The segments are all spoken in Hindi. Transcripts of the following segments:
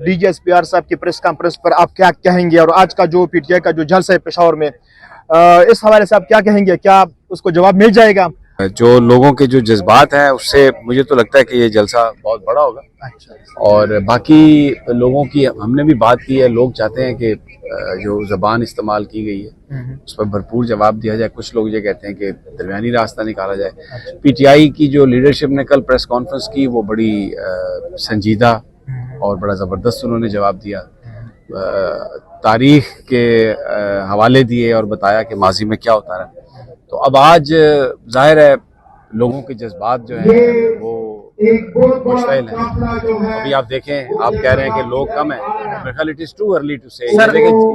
डीजीएसपीआर साहब की प्रेस कॉन्फ्रेंस पर आप क्या कहेंगे और आज का जो पीटीआई का जो जलसा है पेशावर में, इस हवाले से आप क्या कहेंगे? क्या उसको जवाब मिल जाएगा? जो लोगों के जो जज्बात हैं उससे मुझे तो लगता है कि ये जलसा बहुत बड़ा होगा। और बाकी लोगों की हमने भी बात की है। लोग चाहते हैं कि जो जबान इस्तेमाल की गई है उस पर भरपूर जवाब दिया जाए। कुछ लोग ये कहते हैं कि दरमियानी रास्ता निकाला जाए। पीटीआई की जो लीडरशिप ने कल प्रेस कॉन्फ्रेंस की वो बड़ी संजीदा और बड़ा ज़बरदस्त उन्होंने जवाब दिया। तारीख के हवाले दिए और बताया कि माजी में क्या होता रहा। तो अब आज जाहिर है लोगों के जज्बात जो हैं वो मुश्किल है। अभी आप देखें, आप कह रहे हैं कि लोग कम हैं। मेरे ख्याल it is too early to say.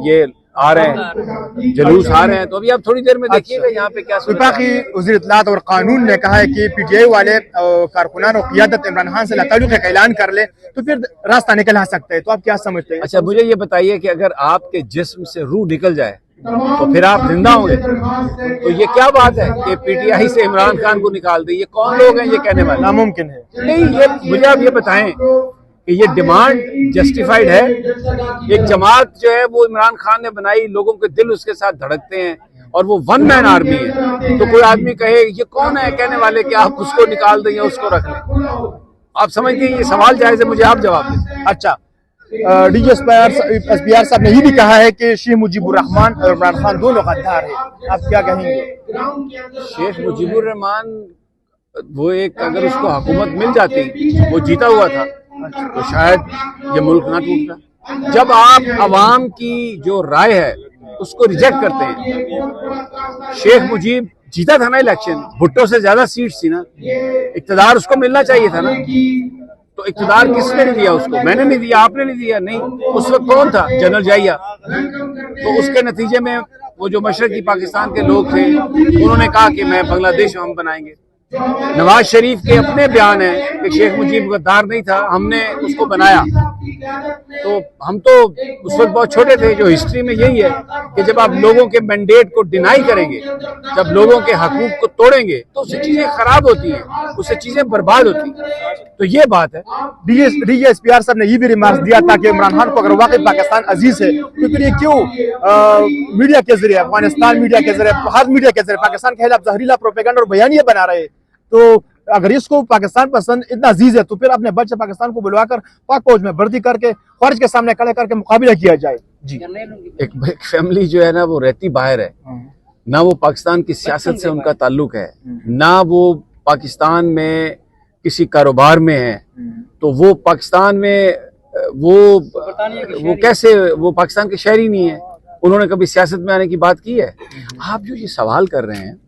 ये आ रहे हैं, जुलूस आ रहे हैं, तो अभी आप थोड़ी देर में देखिएगा यहाँ पे क्या। वफाकी वज़ीर इत्तलात और कानून ने कहा है कि पीटीआई वाले कारकुनान और क़ियादत इमरान खान से ताल्लुक़ का ऐलान कर ले तो फिर रास्ता निकल आ सकता है। तो आप क्या समझते हैं? अच्छा, मुझे ये बताइए कि अगर आपके जिस्म से रूह निकल जाए तो फिर आप जिंदा होंगे? तो ये क्या बात है कि पीटीआई से इमरान खान को निकाल दे? ये कौन लोग हैं ये कहने वाले? नामुमकिन है। नहीं, ये मुझे आप ये बताएं कि ये डिमांड जस्टिफाइड है? एक जमात जो है वो इमरान खान ने बनाई, लोगों के दिल उसके साथ धड़कते हैं और वो वन मैन आर्मी है। तो कोई आदमी कहे ये कौन है कहने वाले कि आप उसको निकाल दें या उसको रख लें? आप समझते हैं ये सवाल जायज है? मुझे आप जवाब दें। अच्छा, डीजीएसपीआर साहब ने ये भी कहा है कि शेख मुजीबुर रहमान और इमरान खान दोनों गद्दार हैं। आप क्या कहेंगे? शेख मुजीबुर रहमान वो एक, अगर उसको हुकूमत मिल जाती, वो जीता हुआ था, तो शायद ये मुल्क ना टूटता। जब आप अवाम की जो राय है उसको रिजेक्ट करते हैं। शेख मुजीब जीता था ना इलेक्शन, भुट्टो से ज्यादा सीट्स थी ना, इक्तदार उसको मिलना चाहिए था ना। तो इक्तदार किसने नहीं दिया उसको? मैंने नहीं दिया, आपने नहीं दिया। नहीं, उस वक्त कौन था? जनरल जाहिया। तो उसके नतीजे में वो जो मशरकी पाकिस्तान के लोग थे उन्होंने कहा कि मैं बांग्लादेश हम बनाएंगे। नवाज शरीफ के अपने बयान है कि शेख मुजीब गद्दार नहीं था, हमने उसको बनाया। तो हम तो उस वक्त बहुत छोटे थे। जो हिस्ट्री में यही है कि जब आप लोगों के मैंडेट को डिनाई करेंगे, जब लोगों के हकूक को तोड़ेंगे, तो उससे चीजें खराब होती हैं, उससे चीजें बर्बाद होती हैं। तो ये बात है। डीजीएसपीआर साहब ने ये भी रिमार्क्स दिया था कि इमरान खान को अगर वाकई पाकिस्तान अजीज है तो फिर ये क्यों मीडिया के जरिए, अफगानिस्तान मीडिया के जरिए, हर मीडिया के जरिए पाकिस्तान के खिलाफ जहरीला प्रोपेगेंडा और बयानियां बना रहे? तो अगर इसको पाकिस्तान पसंद इतना अजीज है तो फिर अपने बच्चे पाकिस्तान को बुलवाकर पाक फौज में भर्ती करके फर्ज के सामने खड़े करके मुकाबला किया जाए। जी, एक फैमिली जो है ना वो रहती बाहर है, ना वो पाकिस्तान की सियासत से उनका ताल्लुक है, ना वो पाकिस्तान में किसी कारोबार में है। तो वो पाकिस्तान में वो कैसे, वो पाकिस्तान के शहरी नहीं है? उन्होंने कभी सियासत में आने की बात की है? आप जो ये सवाल कर रहे हैं,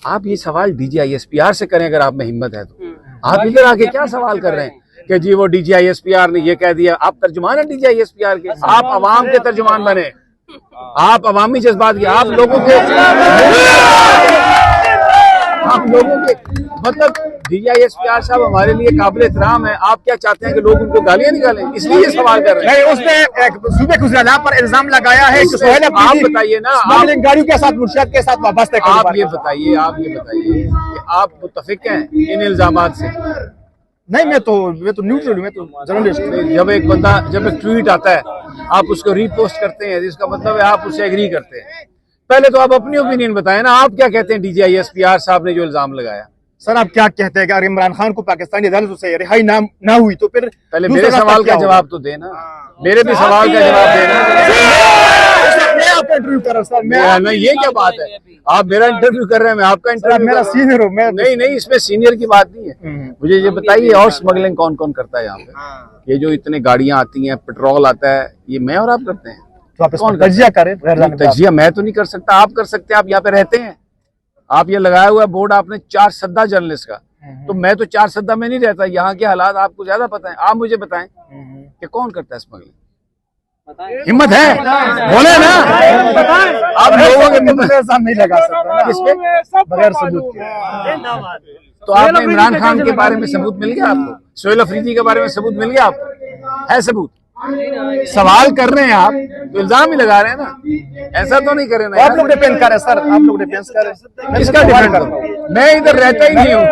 आप ये सवाल डीजीआईएसपीआर से करें अगर आप में हिम्मत है तो। आप इधर आके क्या सवाल कर रहे हैं कि जी वो डीजीआईएसपीआर ने ये कह दिया? आप तर्जुमान है डीजीआईएसपीआर के, आप अवाम के तर्जुमान बने, आप अवामी जज्बात के, आप लोगों के मतलब डीजीआईएसपीआर साहब हमारे लिए काबिल एहतराम है। आप क्या चाहते हैं कि लोग उनको गालियां निकालें? इसलिए ये सवाल कर रहे हैं। उसने सूबे गुजरात पर इल्जाम लगाया है कि आप बताइए ना, आप गाड़ियों के साथ मुर्शिद के साथ वाबस्ता है। आप ये बताइए कि आप मुत्तफिक हैं इन इल्जामात से? नहीं, मैं तो न्यूट्रल हूं, मैं तो जर्नलिस्ट हूं। जब एक ट्वीट आता है आप उसको रीपोस्ट करते हैं, जिसका मतलब है आप उससे एग्री करते हैं। पहले तो आप अपनी ओपिनियन बताएं ना, आप क्या कहते हैं डीजीआईएसपीआर साहब ने जो इल्जाम लगाया? सर, आप क्या कहते हैं कि अगर इमरान खान को पाकिस्तानी अदालत से रिहाई ना हुई तो फिर पहले मेरे सवाल का जवाब तो देना, मेरे भी सवाल का जवाब देना। मैं आपका इंटरव्यू कर रहा हूं सर। ये क्या बात है? आप मेरा इंटरव्यू कर रहे हैं, मैं आपका इंटरव्यू। मेरा सीनियर हूं मैं। नहीं, इसमें सीनियर की बात नहीं है। मुझे ये बताइए, और स्मगलिंग कौन कौन करता है यहाँ पे? ये जो इतने गाड़ियां आती हैं, पेट्रोल आता है, ये मैं और आप करते हैं? तो आप इसको तजिया करें। तजिया मैं तो नहीं कर सकता, आप कर सकते हैं। आप यहाँ पे रहते हैं, आप ये लगाया हुआ बोर्ड आपने 4 सद्दा जर्नलिस्ट का, तो मैं तो 4 सद्दा में नहीं रहता। यहाँ के हालात आपको ज्यादा पता है। आप मुझे बताएं कि कौन करता है स्मगलिंग? हिम्मत है बोले ना। आप लोगों के इल्जाम नहीं लगा सकते किसपे बगैर सबूत के। तो आपने इमरान खान के बारे में सबूत मिल गया आपको? सोहेल अफरीदी के बारे में सबूत मिल गया आपको? है सबूत? सवाल कर रहे हैं आप तो इल्जाम ही लगा रहे हैं ना, ऐसा तो नहीं करे ना। आप लोग डिपेंड कर रहे हैं सर, आप लोग डिपेंड कर रहे हैं। किसका डिपेंड कर रहा हूँ? मैं इधर रहता ही नहीं हूँ,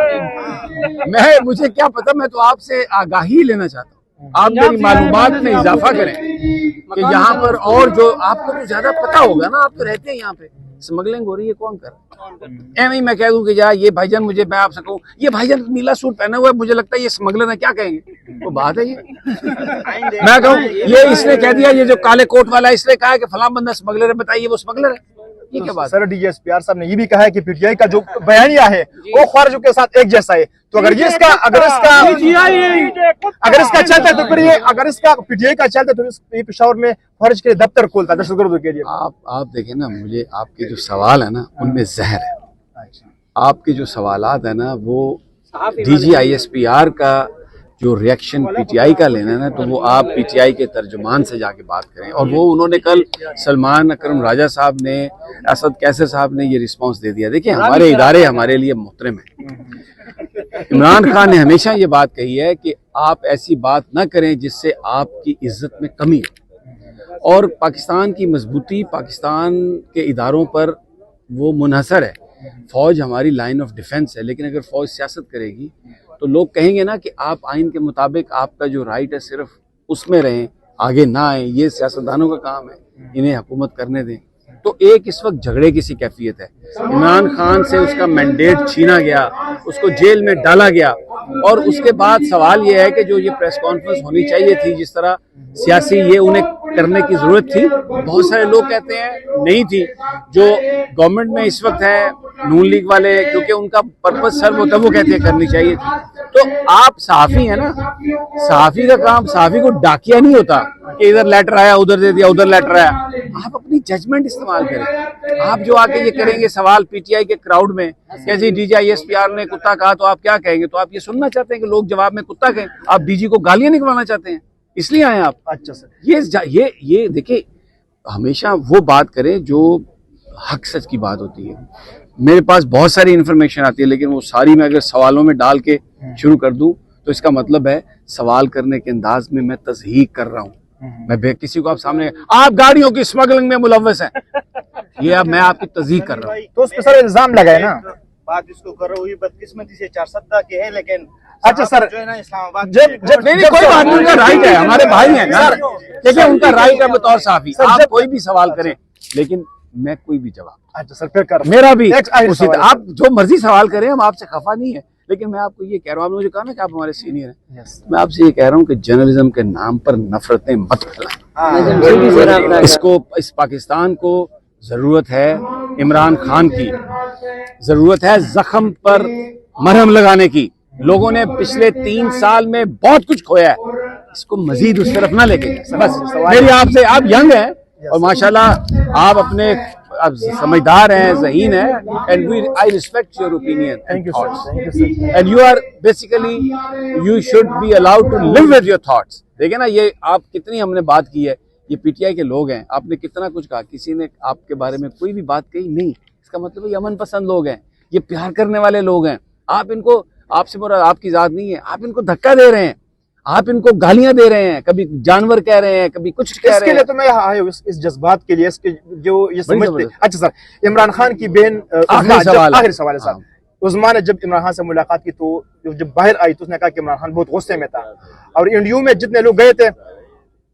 मुझे क्या पता। मैं तो आपसे आगाही लेना चाहता हूँ। आप मेरी मालूमात में इजाफा करें कि यहाँ पर और जो आपको तो ज्यादा पता होगा ना, आप तो रहते हैं यहाँ पे, स्मगलिंग हो रही है कौन कर रहा है? मैं कह दूं कि यार ये भाईजान, मुझे मैं आपसे कहूँ ये भाईजान नीला सूट पहना हुआ है, मुझे लगता है ये स्मगलर है, क्या कहेंगे? वो बात है ये। मैं कहूँ ये इसने कह दिया, ये जो काले कोट वाला इसने कहा कि फलां बंदा स्मगलर है, बताइए वो स्मगलर है? ये क्या बात? सर डीजीएसपीआर साहब ने ये भी कहा है कि पीटीआई का जो बयानिया है वो ख्वारिजों के साथ एक जैसा है। तो अगर इसका चलता है तो फिर ये, अगर इसका पीटीआई का चलता है तो ये पेशावर में फर्ज के दहशत गर्दों के लिए। आप देखें ना, मुझे आपके जो सवाल है ना उनमें जहर है। आपके जो सवालात है ना वो डीजीआईएसपीआर का जो रिएक्शन पीटीआई का लेना है ना, तो वो आप पीटीआई के तर्जुमान से जाके बात करें। और वो उन्होंने कल सलमान अकरम राजा साहब ने, असद कैसर साहब ने ये रिस्पांस दे दिया। देखिए हमारे इदारे हमारे लिए मोहतरम है। इमरान खान ने हमेशा ये बात कही है कि आप ऐसी बात ना करें जिससे आपकी इज्जत में कमी हो, और पाकिस्तान की मजबूती पाकिस्तान के इदारों पर वो मुनहसर है। फौज हमारी लाइन ऑफ डिफेंस है, लेकिन अगर फौज सियासत करेगी तो लोग कहेंगे ना कि आप आइन के मुताबिक आपका जो राइट है सिर्फ उसमें रहें, आगे ना आए। ये सियासतदानों का काम है, इन्हें हुकूमत करने दें। तो एक इस वक्त झगड़े की सी कैफियत है। इमरान खान से उसका मैंडेट छीना गया, उसको जेल में डाला गया, और उसके बाद सवाल ये है कि जो ये प्रेस कॉन्फ्रेंस होनी चाहिए थी, जिस तरह सियासी ये उन्हें करने की जरूरत थी, बहुत सारे लोग कहते हैं नहीं थी। जो गवर्नमेंट में इस वक्त है नून लीग वाले, क्योंकि उनका पर्पस सर्व होता है, वो कहते हैं करनी चाहिए थी। तो आप सहाफी है ना, सहाफी का काम, सहाफी को डाकिया नहीं होता कि इधर लेटर आया उधर दे दिया, उधर लेटर आया। आप अपनी जजमेंट इस्तेमाल करें। आप जो आके ये करेंगे सवाल पीटीआई के क्राउड में, कैसे डीजीआईएसपीआर ने कुत्ता कहा तो आप क्या कहेंगे? तो आप ये सुनना चाहते हैं कि लोग जवाब में कुत्ता कहें? आप डीजी को गालियां निकलवाना चाहते हैं, इसलिए आए आप? अच्छा सर, ये देखिए, हमेशा वो बात करें जो हक सच की बात होती है। मेरे पास बहुत सारी इन्फॉर्मेशन आती है, लेकिन वो सारी मैं अगर सवालों में डाल के शुरू कर दूं तो इसका मतलब है सवाल करने के अंदाज में मैं तस्हीक कर रहा हूं। मैं किसी को आप सामने, आप गाड़ियों की स्मगलिंग में मुलव्वस हैं, ये अब मैं आपकी तस्हीक कर रहा हूँ। तो उस पर सर इल्जाम लगाए ना, बात इसको कर रही हुई बदकिस्मती से 4 सप्ताह की है, लेकिन अच्छा सर, जो है ना इस्लामाबाद जब नहीं कोई बात नहीं, उनका राइट है, हमारे भाई हैं ना, देखिए उनका राइट है बतौर साफी। आप कोई भी सवाल करें, लेकिन मैं कोई भी जवाब, अच्छा सर फिर कर मेरा भी उसी आप जो मर्जी सवाल करें, हम आपसे खफा नहीं है। लेकिन मैं आपको ये कह रहा हूँ, आपने मुझे कहा ना कि आप हमारे सीनियर हैं, मैं आपसे ये कह रहा हूँ कि जर्नलिज्म के नाम पर नफरतें मत फैलाएं। इसको, इस पाकिस्तान को जरूरत है इमरान खान की, जरूरत है जख्म पर मरहम लगाने की। लोगों ने पिछले 3 साल में बहुत कुछ खोया है, इसको मजीद उस तरफ ना लेके। बस मेरी आपसे, आप यंग हैं और माशाल्लाह आप अपने आप समझदार हैं, ज़हीन हैं, and I respect your opinion and you are basically, you should be allowed to live with your thoughts. देखे ना, ये आप कितनी हमने बात की है, ये पीटीआई के लोग हैं, आपने कितना कुछ कहा, किसी ने आपके बारे में कोई भी बात कही नहीं। इसका मतलब ये अमन पसंद लोग हैं, ये प्यार करने वाले लोग हैं। आप इनको, आपसे बुरा आपकी जात नहीं है, आप इनको धक्का दे रहे हैं, आप इनको गालियां दे रहे हैं, कभी जानवर कह रहे हैं, कभी कुछ कह रहे हैं। तो मैं आया हूं इस जज्बात के लिए, इसके जो ये समझते। अच्छा सर, इमरान खान की बहन, आखिरी सवाल है साहब, उस्मा ने जब इमरान खान से मुलाकात की तो जब बाहर आई तो उसने कहा कि इमरान खान बहुत गुस्से में था, और इंटरव्यू में जितने लोग गए थे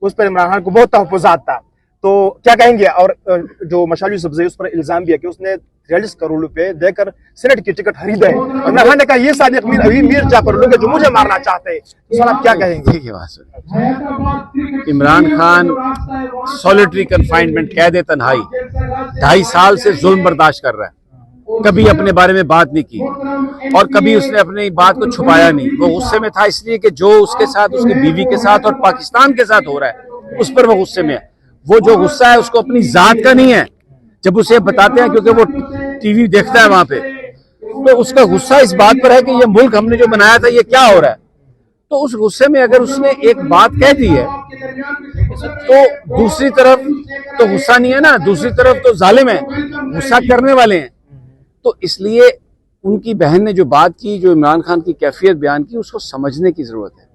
उस पर इमरान खान को बहुत तहफ़्फ़ुज़ात था। तो क्या कहेंगे? और जो मशाल यूसुफ़ज़ई उस पर इल्जाम दिया कि उसने 43 करोड़ रुपए देकर सेनेट की टिकट खरीदा है। इमरान खान ने कहा ये सादिक मीर जाफर लोग हैं जो मुझे मारना चाहते हैं। तो सर आप क्या कहेंगे? इमरान खान सॉलिटरी कन्फाइनमेंट, कैद तन्हाई, 2.5 साल से जुल्म बर्दाश्त कर रहा है, कभी अपने बारे में बात नहीं की और कभी उसने अपनी बात को छुपाया नहीं। वो गुस्से में था इसलिए कि जो उसके साथ, उसकी बीवी के साथ और पाकिस्तान के साथ हो रहा है उस पर वो गुस्से में है। वो जो गुस्सा है उसको अपनी जात का नहीं है, जब उसे बताते हैं क्योंकि वो टीवी देखता है वहां पे, तो उसका गुस्सा इस बात पर है कि ये मुल्क हमने जो बनाया था ये क्या हो रहा है। तो उस गुस्से में अगर उसने एक बात कह दी है तो दूसरी तरफ तो गुस्सा नहीं है ना, दूसरी तरफ तो जालिम है, गुस्सा करने वाले हैं। तो इसलिए उनकी बहन ने जो बात की, जो इमरान खान की कैफियत बयान की, उसको समझने की जरूरत है।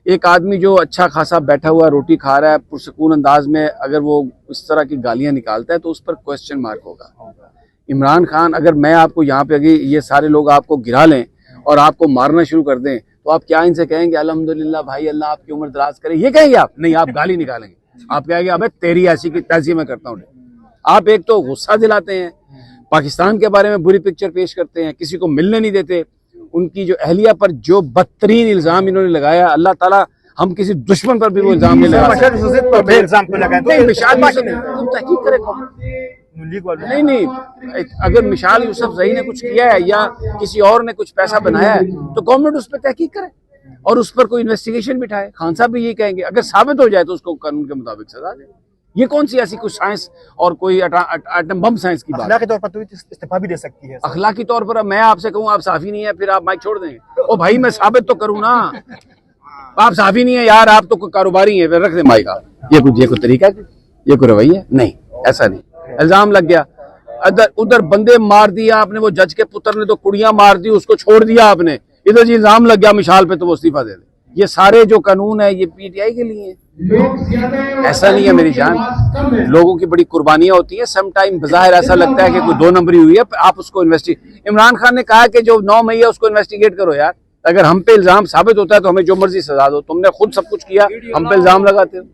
एक आदमी जो अच्छा खासा बैठा हुआ रोटी खा रहा है पुरसकून अंदाज में, अगर वो इस तरह की गालियां निकालता है तो उस पर क्वेश्चन मार्क होगा। इमरान खान, अगर मैं आपको यहाँ पे अगर ये सारे लोग आपको गिरा लें और आपको मारना शुरू कर दें तो आप क्या इनसे कहेंगे अल्हम्दुलिल्लाह भाई अल्लाह आपकी उम्र दराज करे, ये कहेंगे आप? नहीं, आप गाली निकालेंगे, आप कहेंगे अबे तेरी ऐसी की तैसी मैं करता हूँ। आप एक तो गुस्सा दिलाते हैं, पाकिस्तान के बारे में बुरी पिक्चर पेश करते हैं, किसी को मिलने नहीं देते, उनकी जो अहलिया पर जो बदतरीन इल्जाम इन्होंने लगाया, अल्लाह ताला हम किसी दुश्मन पर भी वो इल्जाम नहीं लगा मशहद यूसुफ पर भी इल्जाम क्यों लगाए? नहीं, मिशाल यूसुफ तुम तहकीक करेगा नहीं, अगर मिशाल यूसुफ सही ने कुछ किया है या किसी और ने कुछ पैसा बनाया है तो गवर्नमेंट उस पर तहकीक करे और उस पर कोई इन्वेस्टिगेशन बिठाए। खान साहब भी ये कहेंगे, अगर साबित हो जाए तो उसको कानून के मुताबिक सजा दे। ये कौन सी ऐसी कुछ साइंस और कोई एटम बम साइंस की बात? अखलाकी तौर पर तो इस्तीफा भी दे सकती है। अखलाकी तौर पर मैं आपसे कहूँ आप साफी नहीं है, फिर आप माइक छोड़ देंगे? ओ भाई मैं साबित तो करूँ ना, आप साफी नहीं है यार, आप तो कोई कारोबारी है, फिर रख दे माइक। आप ये कोई तरीका है, ये कोई रवैया? नहीं, ऐसा नहीं। इल्जाम लग गया, उधर बंदे मार दिया आपने, वो जज के पुत्र ने तो कुड़ियां मार दी, उसको छोड़ दिया आपने, इधर जी इल्जाम लग गया मिशाल पे तो वो इस्तीफा दे दे। ये सारे जो कानून है ये पीटीआई के लिए है, ऐसा नहीं है मेरी जान। लोगों की बड़ी कुर्बानियां होती है, सम टाइम बाहर ऐसा लगता है कि कोई 2 नंबरी हुई है, आप उसको इमरान खान ने कहा कि जो 9 मई है उसको इन्वेस्टिगेट करो यार। अगर हम पे इल्जाम साबित होता है तो हमें जो मर्जी सजा दो, तुमने खुद सब कुछ किया, हम पे इल्जाम लगाते हो।